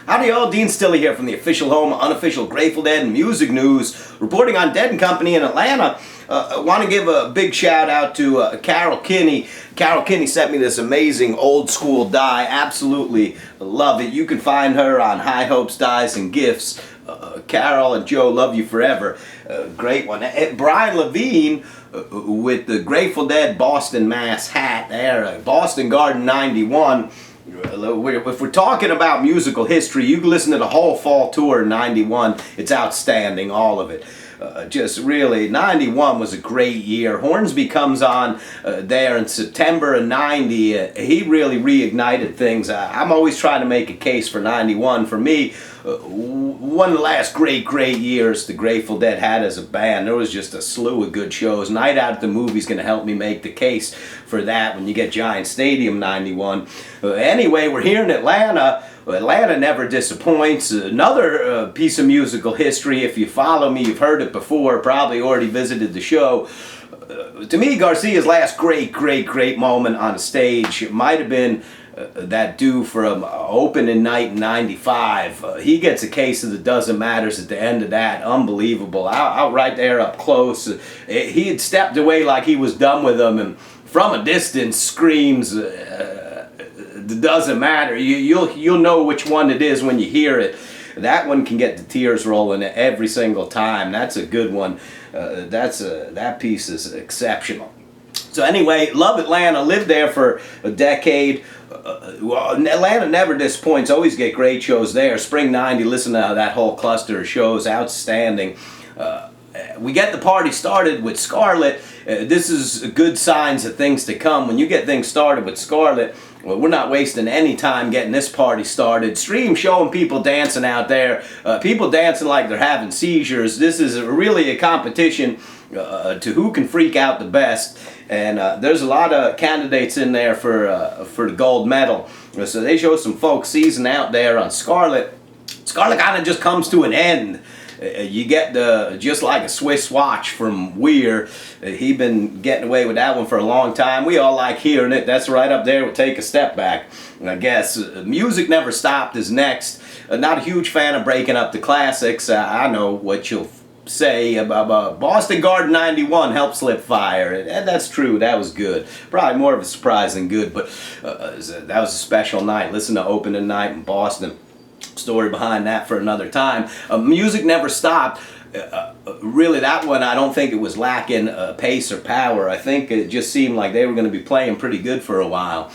Howdy all, Dean Stilley here from the official home, unofficial Grateful Dead music news, reporting on Dead & Company in Atlanta. I want to give a big shout out to Carol Kinney. Carol Kinney sent me this amazing old school die. Absolutely love it. You can find her on High Hopes Dies and Gifts. Carol and Joe, love you forever. Great one. Brian Levine with the Grateful Dead Boston Mass hat there. Boston Garden 91. If we're talking about musical history, you can listen to the whole fall tour in 91. It's outstanding, all of it. Just really, 91 was a great year. Hornsby comes on there in September of 90. He really reignited things. I'm always trying to make a case for 91. For me, one of the last great years the Grateful Dead had as a band. There was just a slew of good shows. Night Out at the Movies going to help me make the case for that when you get Giant Stadium 91. Anyway, we're here in Atlanta. Atlanta never disappoints. Another piece of musical history. If you follow me, you've heard it before, probably already visited the show. To me, Garcia's last great moment on stage, it might have been that due from opening night in 95. He gets a case of the Doesn't Matters at the end of that. Unbelievable. Out right there up close. He had stepped away like he was done with them, and from a distance screams, "It doesn't matter." You'll know which one it is when you hear it. That one can get the tears rolling every single time. That's a good one. That piece is exceptional. So anyway, love Atlanta. Lived there for a decade. Atlanta never disappoints. Always get great shows there. Spring 90, listen to that whole cluster of shows. Outstanding. We get the party started with Scarlet. This is good signs of things to come. When you get things started with Scarlet, well, we're not wasting any time getting this party started. Stream showing people dancing out there. People dancing like they're having seizures. This is really a competition to who can freak out the best. And there's a lot of candidates in there for the gold medal. So they show some folks season out there on Scarlet. Scarlet kind of just comes to an end. You get just like a Swiss watch from Weir. He'd been getting away with that one for a long time. We all like hearing it. That's right up there with Take a Step Back, I guess. Music Never Stopped is next. Not a huge fan of breaking up the classics. I know what you'll say about Boston Garden 91 helped slip fire. And that's true. That was good. Probably more of a surprise than good, but that was a special night. Listen to opening night in Boston. Story behind that for another time. Music Never Stopped. Really, that one, I don't think it was lacking pace or power. I think it just seemed like they were going to be playing pretty good for a while.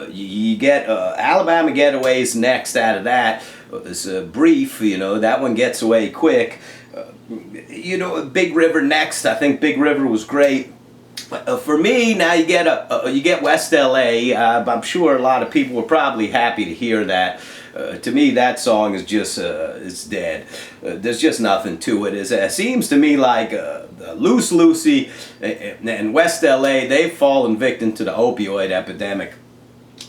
You get Alabama Getaways next out of that. It's brief, that one gets away quick. Big River next. I think Big River was great. For me, now you get West LA. I'm sure a lot of people were probably happy to hear that. To me, that song is just it's dead. There's just nothing to it. It seems to me like Loose Lucy and West LA, they've fallen victim to the opioid epidemic.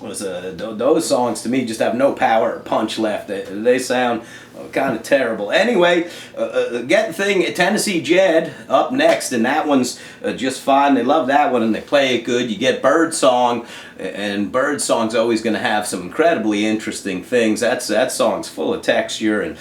Those songs to me just have no power or punch left. They sound kind of terrible. Anyway, Tennessee Jed up next, and that one's just fine. They love that one and they play it good. You get Birdsong, and Birdsong's always going to have some incredibly interesting things. That song's full of texture and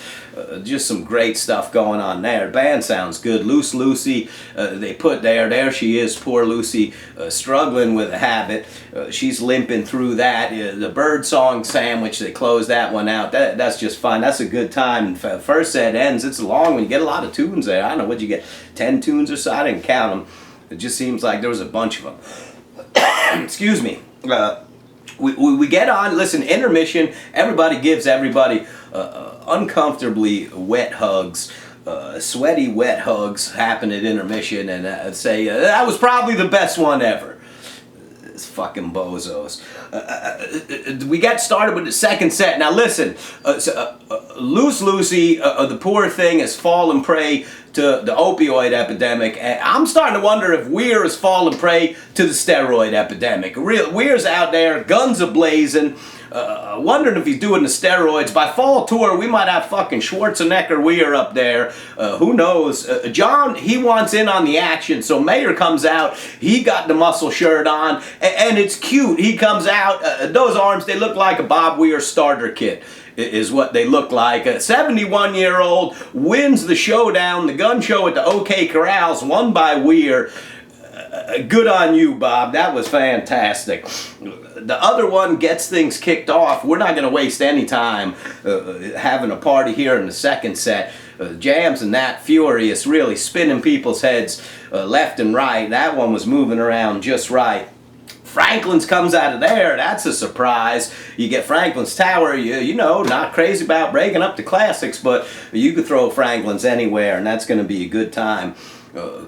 just some great stuff going on there. The band sounds good. Loose Lucy, they put there she is, poor Lucy, struggling with a habit. She's limping through that. The Birdsong sandwich, they close that one out. That's just fine. That's a good time. First set ends. It's a long one. You get a lot of tunes there. I don't know, what'd you get, 10 tunes or so? I didn't count them. It just seems like there was a bunch of them. Excuse me. We get on, listen, intermission, everybody gives everybody uncomfortably wet hugs, sweaty wet hugs happen at intermission, and I'd say that was probably the best one ever. It's fucking bozos. We get started with the second set. Now listen, Loose Lucy, the poor thing, has fallen prey to the opioid epidemic, and I'm starting to wonder if Weir has fallen prey to the steroid epidemic. Weir's out there, guns a-blazing, wondering if he's doing the steroids. By fall tour, we might have fucking Schwarzenegger Weir up there. Who knows? John, he wants in on the action, so Mayer comes out. He got the muscle shirt on, and it's cute. He comes out. Those arms, they look like a Bob Weir starter kit. is what they look like. A 71-year-old wins the showdown, the gun show at the OK Corrals, won by Weir. Good on you, Bob. That was fantastic. The other one gets things kicked off. We're not going to waste any time having a party here in the second set. Jams and that furious, really spinning people's heads left and right. That one was moving around just right. Franklin's comes out of there. That's a surprise. You get Franklin's Tower. You know, not crazy about breaking up the classics, but you could throw Franklin's anywhere, and that's going to be a good time.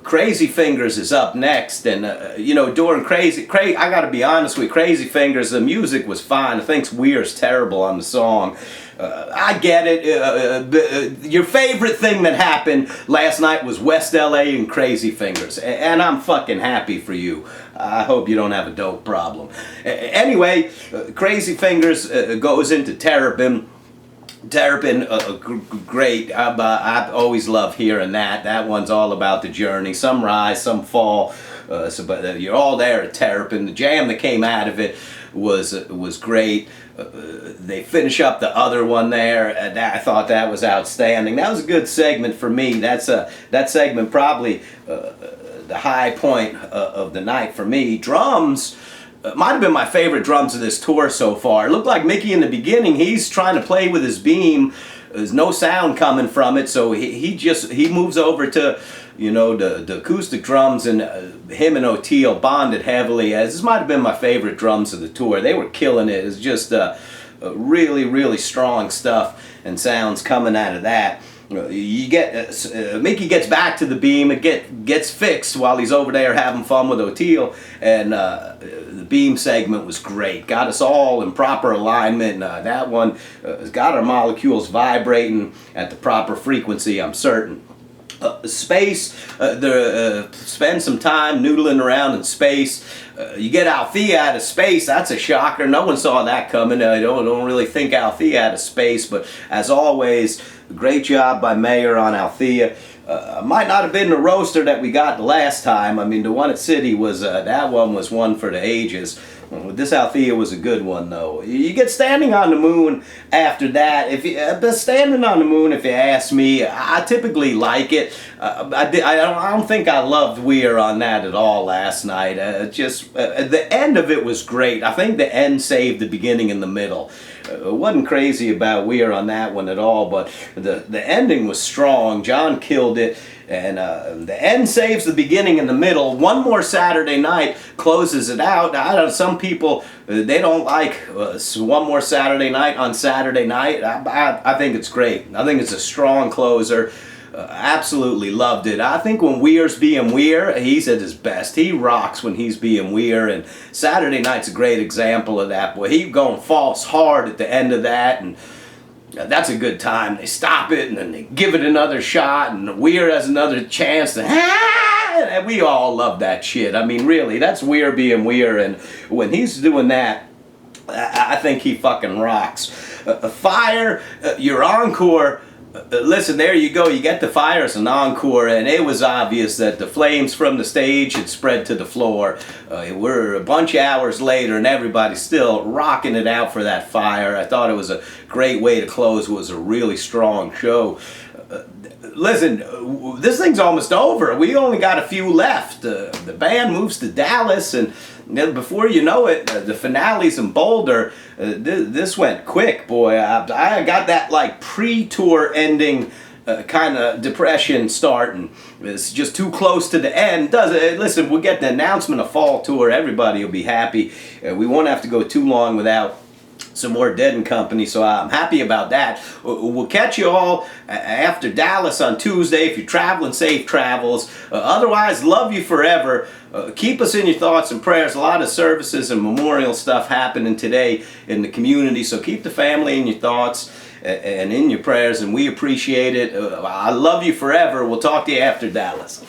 Crazy Fingers is up next, and you know, during I gotta be honest with Crazy Fingers, the music was fine. I think Weir's terrible on the song. I get it. Your favorite thing that happened last night was West LA and Crazy Fingers, and I'm fucking happy for you. I hope you don't have a dope problem. Anyway, Crazy Fingers goes into Terrapin. Terrapin, great. I always love hearing that. That one's all about the journey. Some rise, some fall. But you're all there at Terrapin. The jam that came out of it was great. They finish up the other one there. I thought that was outstanding. That was a good segment for me. That segment probably the high point of the night for me. Drums. Might have been my favorite drums of this tour so far. It looked like Mickey in the beginning, he's trying to play with his beam. There's no sound coming from it, so he moves over to, you know, the acoustic drums, and him and O'Teal bonded heavily. As this might have been my favorite drums of the tour. They were killing it. It's just really, really strong stuff and sounds coming out of that. You get Mickey gets back to the beam. It gets fixed while he's over there having fun with O'Teal, and the beam segment was great. Got us all in proper alignment. That one has got our molecules vibrating at the proper frequency, I'm certain. Space, spend some time noodling around in space. You get Althea out of space. That's a shocker. No one saw that coming. I don't really think Althea out of space, but as always, great job by Mayer on Althea. Might not have been the roaster that we got the last time. I mean, the one at City was that one was one for the ages. This Althea was a good one, though. You get Standing on the Moon after that. Standing on the Moon, if you ask me, I typically like it. I don't think I loved Weir on that at all last night. The end of it was great. I think the end saved the beginning and the middle. Wasn't crazy about Weir on that one at all, but the ending was strong. John killed it. And the end saves the beginning and the middle. One More Saturday Night closes it out. I don't know, some people, they don't like One More Saturday Night on Saturday night. I think it's great. I think it's a strong closer. Absolutely loved it. I think when Weir's being Weir, he's at his best. He rocks when he's being Weir, and Saturday Night's a great example of that. Boy, he going false hard at the end of that, and that's a good time. They stop it, and then they give it another shot, and Weir has another chance to, and we all love that shit. I mean, really, that's Weir being Weir, and when he's doing that, I think he fucking rocks. Fire, your encore. Listen, there you go. You get the Fire as an encore, and it was obvious that the flames from the stage had spread to the floor. We're a bunch of hours later, and everybody's still rocking it out for that Fire. I thought it was a great way to close. It was a really strong show. Listen, this thing's almost over. We only got a few left. The band moves to Dallas, and before you know it, the finale's in Boulder. This went quick, boy. I got that like pre-tour ending kind of depression starting. It's just too close to the end. Listen, we'll get the announcement of fall tour. Everybody will be happy. We won't have to go too long without some more Dead & Company, so I'm happy about that. We'll catch you all after Dallas on Tuesday. If you're traveling, safe travels. Otherwise, love you forever. Keep us in your thoughts and prayers. A lot of services and memorial stuff happening today in the community, so keep the family in your thoughts and in your prayers, and we appreciate it. I love you forever. We'll talk to you after Dallas.